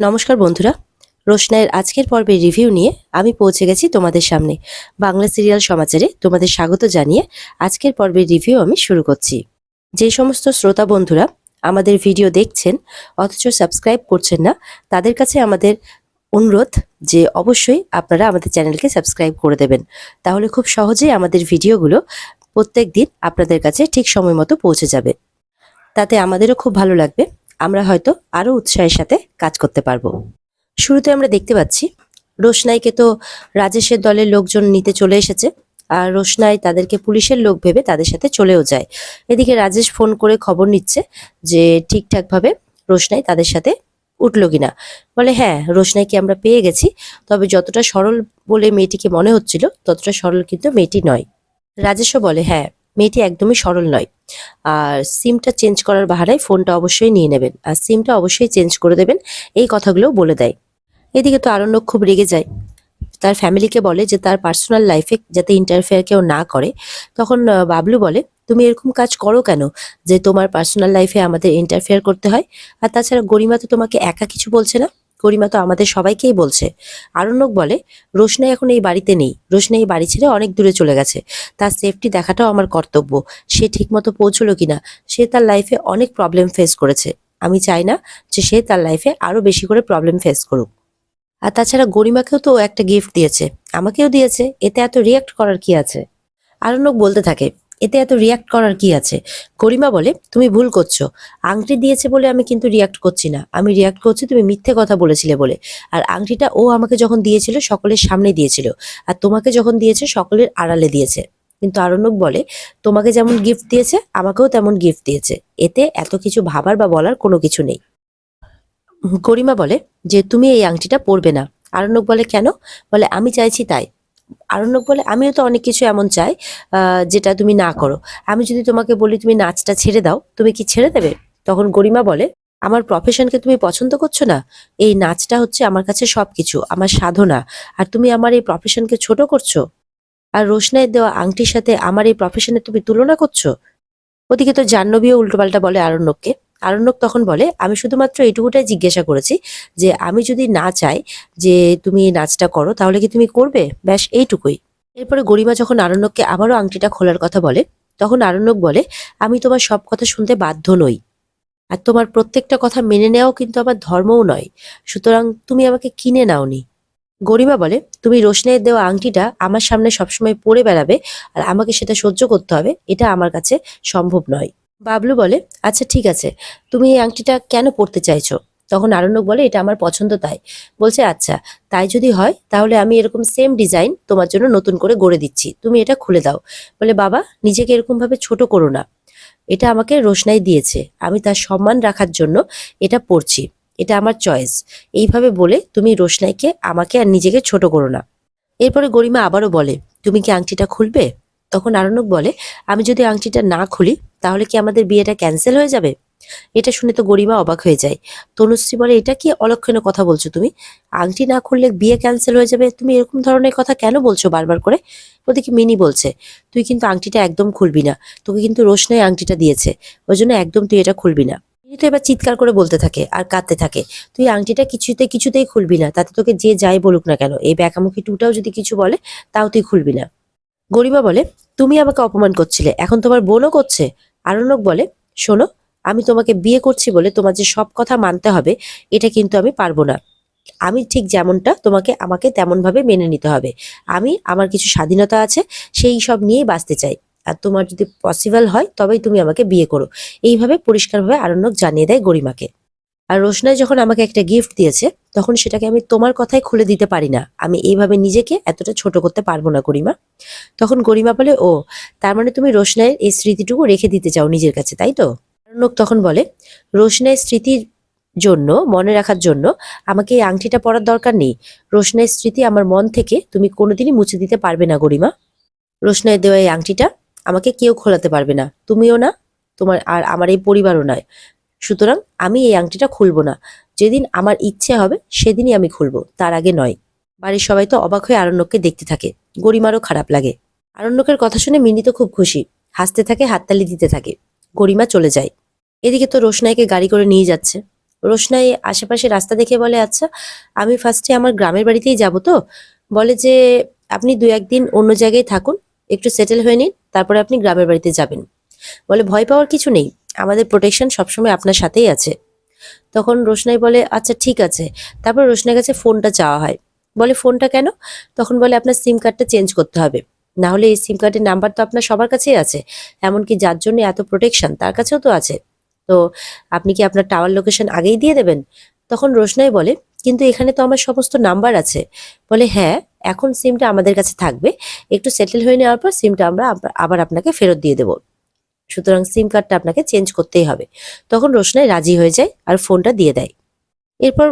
নমস্কার বন্ধুরা, রোশনাইয়ের আজকের পর্বের রিভিউ নিয়ে আমি পৌঁছে গেছি তোমাদের সামনে। বাংলা সিরিয়াল সমাচারে তোমাদের স্বাগত জানিয়ে আজকের পর্বের রিভিউ আমি শুরু করছি। যে সমস্ত শ্রোতা বন্ধুরা আমাদের ভিডিও দেখছেন অথচ সাবস্ক্রাইব করছেন না, তাদের কাছে আমাদের অনুরোধ যে অবশ্যই আপনারা আমাদের চ্যানেলকে সাবস্ক্রাইব করে দেবেন। তাহলে খুব সহজেই আমাদের ভিডিওগুলো প্রত্যেক দিন আপনাদের কাছে ঠিক সময় মতো পৌঁছে যাবে। তাতে আমাদেরও খুব ভালো লাগবে, আমরা হয়তো আরও উৎসাহের সাথে কাজ করতে পারবো। শুরুতে আমরা দেখতে পাচ্ছি রোশনাইকে তো রাজেশের দলের লোকজন নিতে চলে এসেছে, আর রোশনাই তাদেরকে পুলিশের লোক ভেবে তাদের সাথে চলেও যায়। এদিকে রাজেশ ফোন করে খবর নিচ্ছে যে ঠিকঠাকভাবে রোশনাই তাদের সাথে উঠলো কিনা। বলে হ্যাঁ, রোশনাইকে আমরা পেয়ে গেছি, তবে যতটা সরল বলে মেয়েটিকে মনে হচ্ছিল ততটা সরল কিন্তু মেয়েটি নয়। রাজেশও বলে হ্যাঁ, মেয়েটি একদমই সরল নয়, আর সিমটা চেঞ্জ করার বাহানায় ফোনটা অবশ্যই নিয়ে নেবেন আর সিমটা অবশ্যই চেঞ্জ করে দেবেন, এই কথাগুলো বলে দেয়। এদিকে তো আরণ্যক খুব রেগে যায়, তার ফ্যামিলিকে বলে যে তার পার্সোনাল লাইফে যাতে ইন্টারফেয়ার কেউ না করে। তখন বাবলু বলে তুমি এরকম কাজ করো কেন যে তোমার পার্সোনাল লাইফে আমাদের ইন্টারফেয়ার করতে হয়? আর তাছাড়া গরিমা তো তোমাকে একা কিছু বলছে না, গরিমা তো আমাদের সবাইকেই বলছে। আরণ্যক বলে রোশনাই এখন এই বাড়িতে নেই, রোশনাই এই বাড়ি ছেড়ে অনেক দূরে চলে গেছে, তার সেফটি দেখাটাও আমার কর্তব্য। সে ঠিকমতো পৌঁছলো কিনা, সে তার লাইফে অনেক প্রবলেম ফেস করেছে, আমি চাই না যে সে তার লাইফে আরো বেশি করে প্রবলেম ফেস করুক। আর তাছাড়া গরিমাকেও তো একটা গিফট দিয়েছে, আমাকেও দিয়েছে, এতে এত রিয়াক্ট করার কি আছে? আরণ্যক বলতে থাকে এতে এত রিয়াক্ট করার কি আছে? গরিমা বলে তুমি ভুল করছো, আংটি দিয়েছে বলে আমি কিন্তু রিয়াক্ট করছি না, আমি রিয়াক্ট করছি তুমি মিথ্যে কথা বলেছিলে বলে। আর আংটিটা ও আমাকে যখন দিয়েছিল সকলের সামনে দিয়েছিল, আর তোমাকে যখন দিয়েছে সকলের আড়ালে দিয়েছে। কিন্তু আরণ্যক বলে তোমাকে যেমন গিফট দিয়েছে আমাকেও তেমন গিফট দিয়েছে, এতে এত কিছু ভাবার বা বলার কোনো কিছু নেই। গরিমা বলে যে তুমি এই আংটিটা পরবে না। আরণ্যক বলে কেন? বলে আমি চাইছি তাই। আরণ্যক বলে আমিও তো অনেক কিছু এমন চাই যেটা তুমি না করো। আমি যদি তোমাকে বলি তুমি নাচটা ছেড়ে দাও, তুমি কি ছেড়ে দেবে? তখন গরিমা বলে আমার প্রফেশনকে তুমি পছন্দ করছো না, এই নাচটা হচ্ছে আমার কাছে সবকিছু, আমার সাধনা, আর তুমি আমার এই প্রফেশনকে ছোট করছো, আর রোশনাইয়ের দেওয়া আংটির সাথে আমার এই প্রফেশনের তুমি তুলনা করছো। ওদিকে তো জাহ্নবীও উল্টোপাল্টা বলে আরণ্যককে। আরণ্যক তখন বলে আমি শুধুমাত্র এইটুকুটাই জিজ্ঞাসা করেছি যে আমি যদি না চাই যে তুমি এই নাচটা করো তাহলে কি তুমি করবে, ব্যাস এইটুকুই। এরপরে গরিমা যখন আরণ্যককে আবারও আংটিটা খোলার কথা বলে, তখন আরণ্যক বলে আমি তোমার সব কথা শুনতে বাধ্য নই, আর তোমার প্রত্যেকটা কথা মেনে নেওয়াও কিন্তু আমার ধর্মও নয়, সুতরাং তুমি আমাকে কিনে নাওনি। গরিমা বলে তুমি রোশনাইয়ের দেওয়া আংটিটা আমার সামনে সবসময় পরে বেড়াবে আর আমাকে সেটা সহ্য করতে হবে, এটা আমার কাছে সম্ভব নয়। বাবলু বলে আচ্ছা ঠিক আছে, তুমি এই আংটিটা কেন পরতে চাইছো? তখন আরণ্যক বলে এটা আমার পছন্দ তাই। বলছে আচ্ছা, তাই যদি হয় তাহলে আমি এরকম সেম ডিজাইন তোমার জন্য নতুন করে গড়ে দিচ্ছি, তুমি এটা খুলে দাও। বলে বাবা, নিজেকে এরকম ভাবে ছোট করো না, এটা আমাকে রোশনাই দিয়েছে, আমি তার সম্মান রাখার জন্য এটা পরছি, এটা আমার চয়েস। এইভাবে বলে তুমি রোশনাইকে আমাকে আর নিজেকে ছোট করো না। এরপরে গরিমা আবারও বলে তুমি কি আংটিটা খুলবে? তখন আরণ্যক বলে আমি যদি আংটিটা না খুলি তাহলে কি আমাদের বিয়েটা ক্যান্সেল হয়ে যাবে? এটা শুনে তো গরিমা অবাক হয়ে যায়। তনুশ্রী বলে এটা কি অলক্ষণে কথা বলছো তুমি? আংটি না খুললে বিয়ে ক্যান্সেল হয়ে যাবে, তুমি এরকম ধরনের কথা কেন বলছো বারবার করে? ওদিকে মিনি বলছে তুই কিন্তু আংটিটা একদম খুলবি না, তোকে কিন্তু রোশনাই আংটিটা দিয়েছে, ওই জন্য একদম তুই এটা খুলবি না। মিনি তো এবার চিৎকার করে বলতে থাকে আর কাঁদতে থাকে তুই আংটিটা কিছুতেই খুলবি না, তাতে তোকে যে যাই বলুক না কেন, এই ব্যাকামুখী টুটাও যদি কিছু বলে তাও তুই খুলবি না। গরিমা বলে তুমি আমাকে অপমান করছিলে, এখন তোমার বোনও করছে। আরণ্যক বলে শোনো, আমি তোমাকে বিয়ে করছি বলে তোমার যে সব কথা মানতে হবে এটা কিন্তু আমি পারবো না, আমি ঠিক যেমনটা তোমাকে আমাকে তেমন ভাবে মেনে নিতে হবে, আমি আমার কিছু স্বাধীনতা আছে, সেই সব নিয়েই বাঁচতে চাই, আর তোমার যদি পসিবল হয় তবেই তুমি আমাকে বিয়ে করো। এইভাবে পরিষ্কারভাবে আরণ্যক জানিয়ে দেয় গরিমাকে। আর রোশনাই যখন আমাকে একটা গিফট দিয়েছে তখন সেটাকে আমি তোমার কথায় খুলে দিতে পারি না, আমি এইভাবে নিজেকে এতটা ছোট করতে পারবো না গরিমা। তখন গরিমা বলে ও, তার মানে তুমি রোশনাইয়ের এই স্মৃতিটুকু রেখে দিতে চাও নিজের কাছে, তাই তো? আরণ্যক তখন বলে রোশনাইয়ের স্মৃতির জন্য, মনে রাখার জন্য আমাকে এই আংটিটা পরার দরকার নেই, রোশনাইয়ের স্মৃতি আমার মন থেকে তুমি কোনোদিনই মুছে দিতে পারবে না গরিমা। রোশনাইয়ের দেওয়া এই আংটিটা আমাকে কেউ খোলাতে পারবে না, তুমিও না, তোমার আর আমার এই পরিবারও নয়, সুতরাং আমি এই আংটিটা খুলবো না, যেদিন আমার ইচ্ছে হবে সেদিনই আমি খুলবো, তার আগে নয়। বাড়ির সবাই তো অবাক হয়ে আরণ্যককে দেখতে থাকে, গরিমারও খারাপ লাগে। আরণ্যকের কথা শুনে মিনি তো খুব খুশি, হাসতে থাকে, হাততালি দিতে থাকে। গরিমা চলে যায়। এদিকে তো রোশনাইকে গাড়ি করে নিয়ে যাচ্ছে, রোশনাই আশেপাশে রাস্তা দেখে বলে, আচ্ছা আমি ফার্স্টে আমার গ্রামের বাড়িতেই যাব। তো বলে যে আপনি 2-1 দিন অন্য জায়গায় থাকুন, একটু সেটেল হয়ে নিন, তারপরে আপনি গ্রামের বাড়িতে যাবেন। বলে ভয় পাওয়ার কিছু নেই, আমাদের প্রোটেকশন সবসময় আপনার সাথেই আছে। তখন রোশনাই বলে আচ্ছা ঠিক আছে। তারপর রোশনাইয়ের কাছে ফোনটা চাওয়া হয়। বলে ফোনটা কেন? তখন বলে আপনার সিম কার্ডটা চেঞ্জ করতে হবে, না হলে এই সিম কার্ডের নাম্বার তো আপনার সবার কাছেই আছে, এমনকি যার জন্য এত প্রোটেকশন তার কাছেও তো আছে। তো আপনি কি আপনার টাওয়ার লোকেশন আগেই দিয়ে দেবেন? তখন রোশনাই বলে কিন্তু এখানে তো আমার সমস্ত নাম্বার আছে। বলে হ্যাঁ, এখন সিমটা আমাদের কাছে থাকবে, একটু সেটেল হয়ে নেওয়ার পর সিমটা আমরা আবার আপনাকে ফেরত দিয়ে দেবো, সুতরাং সিম কার্ডটা আপনাকে চেঞ্জ করতেই হবে। তখন রোশনাই রাজি হয়ে যায় আর ফোনটা দিয়ে দেয়। এরপর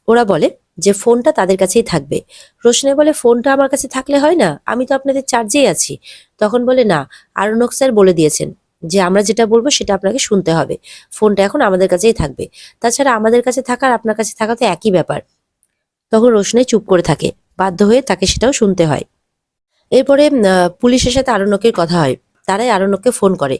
ওরা বলে যে ফোনটা তাদের কাছেই থাকবে। রোশনাই বলে ফোনটা আমার কাছে থাকলে হয় না, আমি তো আপনাদের চার্জেই আছি। তখন বলে না, আরণ্যক স্যার বলে দিয়েছেন যে আমরা যেটা বলবো সেটা আপনাকে শুনতে হবে, ফোনটা এখন আমাদের কাছেই থাকবে, তাছাড়া আমাদের কাছে থাকা আর আপনার কাছে থাকা তো একই ব্যাপার। তখন রোশনাই চুপ করে থাকে, বাধ্য হয়ে তাকে সেটাও শুনতে হয়। এরপরে পুলিশের সাথে আরণ্যকের কথা হয়। তারাই আরণ্যককে ফোন করে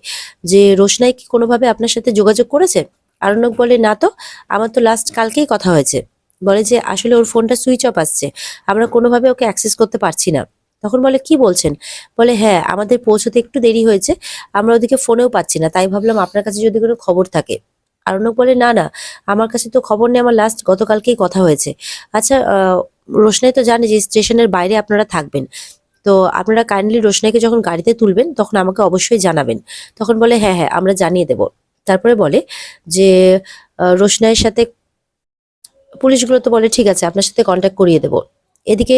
যে রোশনাই কি কোনোভাবে আপনার সাথে যোগাযোগ করেছে? আরণ্যক বলে না তো, আমার তো লাস্ট কালকেই কথা হয়েছে। বলে যে আসলে ওর ফোনটা সুইচ অফ আসছে, আমরা কোনোভাবে ওকে অ্যাক্সেস করতে পারছি না। তখন বলে কি বলছেন? বলে হ্যাঁ, আমাদের পৌঁছতে একটু দেরি হয়েছে, আমরা ওদিকে ফোনেও পাচ্ছি না, তাই ভাবলাম আপনার কাছে যদি কোনো খবর থাকে। আরণ্যক বলে না না, আমার কাছে তো খবর নেই, আমার লাস্ট গতকালকেই কথা হয়েছে। আচ্ছা রোশনাই তো জানে যে স্টেশনের বাইরে আপনারা থাকবেন, তো আপনারা কাইন্ডলি রোশনাইকে যখন গাড়িতে তুলবেন তখন আমাকে অবশ্যই জানাবেন। তখন বলে হ্যাঁ হ্যাঁ, আমরা জানিয়ে দেব। তারপরে বলে যে রোশনাইয়ের সাথে পুলিশগুলো তো বলে ঠিক আছে, আপনার সাথে কন্ট্যাক্ট করিয়ে দেব। এদিকে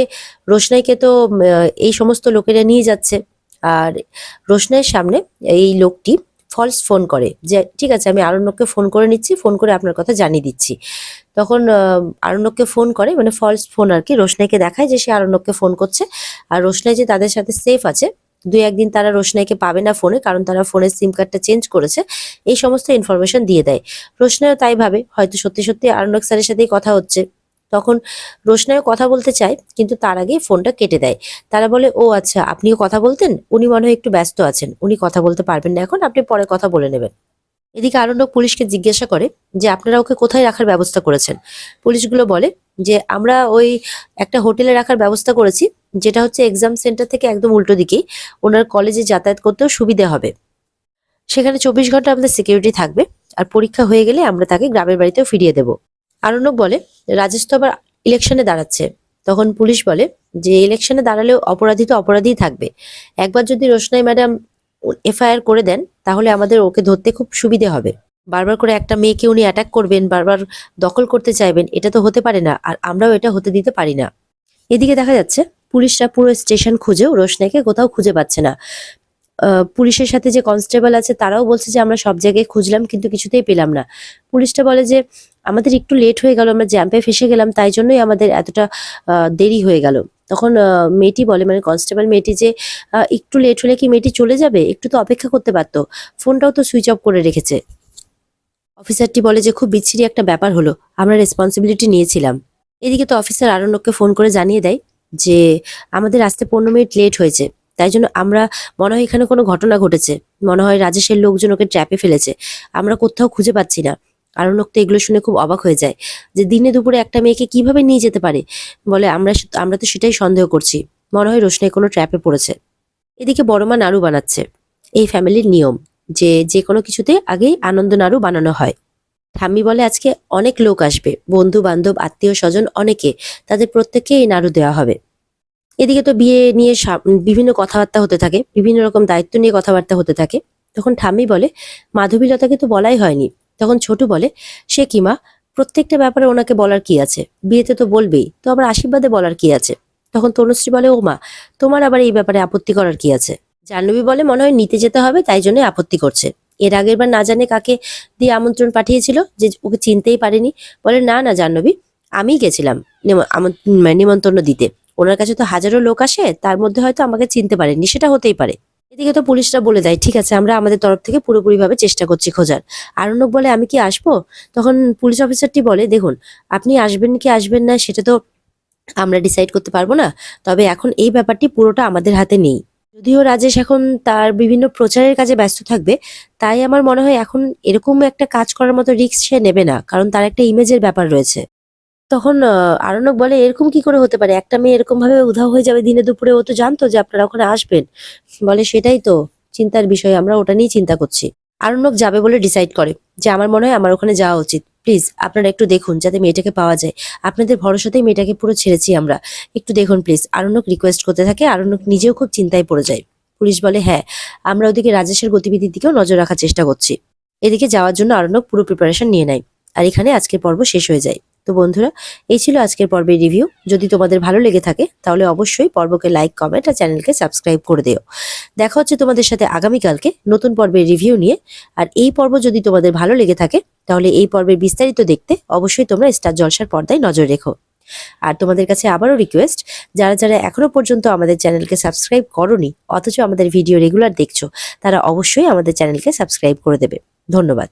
রোশনাইকে তো এই সমস্ত লোকেরা নিয়ে যাচ্ছে, আর রোশনাইয়ের সামনে এই লোকটি ফলস ফোন করে যে ঠিক আছে আমি আরণ্যককে ফোন করে নিচ্ছি, ফোন করে আপনার কথা জানিয়ে দিচ্ছি। তখন আরণ্যককে ফোন করে, মানে ফলস ফোন আর কি, রোশনাইকে দেখায় যে সে আরণ্যককে ফোন করছে, আর রোশনাই যে তাদের সাথে সেফ আছে, 2-1 দিন তারা রোশনাইকে পাবে না ফোনে, কারণ তারা ফোনের সিম কার্ডটা চেঞ্জ করেছে, এই সমস্ত ইনফরমেশন দিয়ে দেয়। রোশনাইও তাই ভাবে হয়তো সত্যি সত্যি আরণ্যক স্যারের সাথেই কথা হচ্ছে। তখন রোশনাইও কথা বলতে চায়, কিন্তু তার আগেই ফোনটা কেটে দেয়। তারা বলে ও আচ্ছা, আপনিও কথা বলতেন, উনি মনে হয় একটু ব্যস্ত আছেন, উনি কথা বলতে পারবেন না এখন, আপনি পরে কথা বলে নেবেন। এদিকে আরণ্যক পুলিশকে জিজ্ঞাসা করে যে আপনারা ওকে কোথায় রাখার ব্যবস্থা করেছেন? পুলিশগুলো বলে যে আমরা ওই একটা হোটেলে রাখার ব্যবস্থা করেছি, যেটা হচ্ছে এক্সাম সেন্টার থেকে একদম উল্টো দিকেই, ওনার কলেজে যাতায়াত করতেও সুবিধা হবে। সেখানে 24 ঘন্টা আমাদের সিকিউরিটি থাকবে, আর পরীক্ষা হয়ে গেলে আমরা তাকে গ্রামের বাড়িতেও ফিরিয়ে দেব। আরণ্যক বলে রাজেশ তো আবার ইলেকশনে দাঁড়াচ্ছে। তখন পুলিশ বলে যে ইলেকশনে দাঁড়ালেও অপরাধী তো অপরাধীই থাকবে, একবার যদি রোশনাই ম্যাডাম এফআইআর করে দেন তাহলে আমাদের ওকে ধরতে খুব সুবিধে হবে। বারবার করে একটা মেয়েকে উনি অ্যাটাক করবেন, বারবার দখল করতে চাইবেন, এটা তো হতে পারে না, আর আমরাও এটা হতে দিতে পারি না। এদিকে দেখা যাচ্ছে পুলিশরা পুরো স্টেশন খুঁজেও রোশনাইকে কোথাও খুঁজে পাচ্ছে না। পুলিশের সাথে যে কনস্টেবল আছে তারাও বলছে যে আমরা সব জায়গায় খুঁজলাম কিন্তু কিছুতেই পেলাম না। পুলিশটা বলে যে আমাদের একটু লেট হয়ে গেল, আমরা জ্যাম্পে ফেসে গেলাম, তাই জন্যই আমাদের এতটা দেরি হয়ে গেল। তখন মেয়েটি বলে, মানে কনস্টেবল মেয়েটি, যে একটু লেট হলে কি মেয়েটি চলে যাবে, একটু তো অপেক্ষা করতে পারতো, ফোনটাও তো সুইচ অফ করে রেখেছে। অফিসারটি বলে যে খুব বিচ্ছিরি একটা ব্যাপার হলো, আমরা রেসপন্সিবিলিটি নিয়েছিলাম। এদিকে তো অফিসার আরণ্যককে ফোন করে জানিয়ে দেয় যে আমাদের আসতে 15 মিনিট লেট হয়েছে, তাই জন্য আমরা মনে হয় এখানে কোনো ঘটনা ঘটেছে, মনে হয় রাজেশের লোকজন ওকে ট্র্যাপে ফেলেছে, আমরা কোথাও খুঁজে পাচ্ছি না। আরণ্যক তো এগুলো শুনে খুব অবাক হয়ে যায় যে দিনে দুপুরে একটা মেয়েকে কিভাবে নিয়ে যেতে পারে। বলে আমরা তো সেটাই সন্দেহ করছি, মনে হয় রোশনাই কোনো ট্র্যাপে পড়েছে। এদিকে বড় মা নাড়ু বানাচ্ছে, এই ফ্যামিলির নিয়ম যে যে কোনো কিছুতে আগেই আনন্দ নাড়ু বানানো হয়। ঠাম্মি বলে আজকে অনেক লোক আসবে, বন্ধু বান্ধব আত্মীয় স্বজন অনেকে, তাদের প্রত্যেককে এই নাড়ু দেওয়া হবে। এদিকে তো বিয়ে নিয়ে বিভিন্ন কথাবার্তা হতে থাকে, বিভিন্ন রকম দায়িত্ব নিয়ে কথাবার্তা হতে থাকে। তখন ঠাম্মি বলে মাধবীলতাকে তো বলাই হয়নি। তখন ছোটু বলে সে কি মা, প্রত্যেকটা ব্যাপারে ওনাকে বলার কি আছে, বিয়েতে তো বলবেই, তো আবার আশীর্বাদে বলার কি আছে। তখন তনুশ্রী বলে ও মা, তোমার আবার এই ব্যাপারে আপত্তি করার কি আছে? জাহ্নবী বলে মনে হয় নিতে যেতে হবে তাই জন্য আপত্তি করছে, এর আগের বার না জানে কাকে দিয়ে আমন্ত্রণ পাঠিয়েছিল যে ওকে চিনতেই পারেনি। বলে না না জাহ্নবী, আমিই গেছিলাম নিমন্ত্রণ দিতে, ওনার কাছে তো হাজারো লোক আসে, তার মধ্যে হয়তো আমাকে চিনতে পারেনি, সেটা হতেই পারে। এদিকে তো পুলিশরা বলে দেয় ঠিক আছে, আমরা আমাদের তরফ থেকে পুরোপুরিভাবে চেষ্টা করছি খোঁজার। আরণ্যক বলে আমি কি আসবো? তখন পুলিশ অফিসারটি বলে দেখুন, আপনি আসবেন কি আসবেন না সেটা তো আমরা ডিসাইড করতে পারবো না, তবে এখন এই ব্যাপারটি পুরোটা আমাদের হাতে নেই। যদিও রাজেশ এখন তার বিভিন্ন প্রচারের কাজে ব্যস্ত থাকবে, তাই আমার মনে হয় এখন এরকম একটা কাজ করার মতো রিস্ক সে নেবে না, কারণ তার একটা ইমেজের ব্যাপার রয়েছে। তখন আরণ্যক বলে, এরকম কি করে হতে পারে, একটা মেয়ে এরকম ভাবে উধাও হয়ে যাবে দিনে দুপুরে, ও তো জানতো যে আপনারা ওখানে আসবেন। বলে, সেটাই তো চিন্তার বিষয়, আমরা ওটা নিয়েই চিন্তা করছি। আরণ্যক যাবে বলে ডিসাইড করে যে আমার মনে হয় আমার ওখানে যাওয়া উচিত, প্লিজ আপনারা একটু দেখুন যাতে মেয়েটাকে পাওয়া যায়, আপনাদের ভরসাতেই মেয়েটাকে পুরো ছেড়েছি আমরা, একটু দেখুন প্লিজ। আরণ্যক রিকোয়েস্ট করতে থাকে, আরণ্যক নিজেও খুব চিন্তায় পড়ে যায়। পুলিশ বলে, হ্যাঁ আমরা ওদিকে রাজেশের গতিবিধির দিকেও নজর রাখার চেষ্টা করছি। এদিকে যাওয়ার জন্য আরণ্যক পুরো প্রিপারেশন নিয়ে নেয়। আর এখানে আজকের পর্ব শেষ হয়ে যায়। তো বন্ধুরা, এই ছিল আজকের পর্বের রিভিউ। যদি তোমাদের ভালো লেগে থাকে তাহলে অবশ্যই পর্বকে লাইক, কমেন্ট আর চ্যানেলকে সাবস্ক্রাইব করে দিও। দেখা হচ্ছে তোমাদের সাথে আগামীকালকে নতুন পর্বের রিভিউ নিয়ে। আর এই পর্ব যদি তোমাদের ভালো লেগে থাকে তাহলে এই পর্বের বিস্তারিত দেখতে অবশ্যই তোমরা স্টার জলসার পর্দায় নজর রেখো। আর তোমাদের কাছে আবারও রিকোয়েস্ট, যারা যারা এখনো পর্যন্ত আমাদের চ্যানেলকে সাবস্ক্রাইব করোনি অথচ আমাদের ভিডিও রেগুলার দেখছো, তারা অবশ্যই আমাদের চ্যানেলকে সাবস্ক্রাইব করে দেবে। ধন্যবাদ।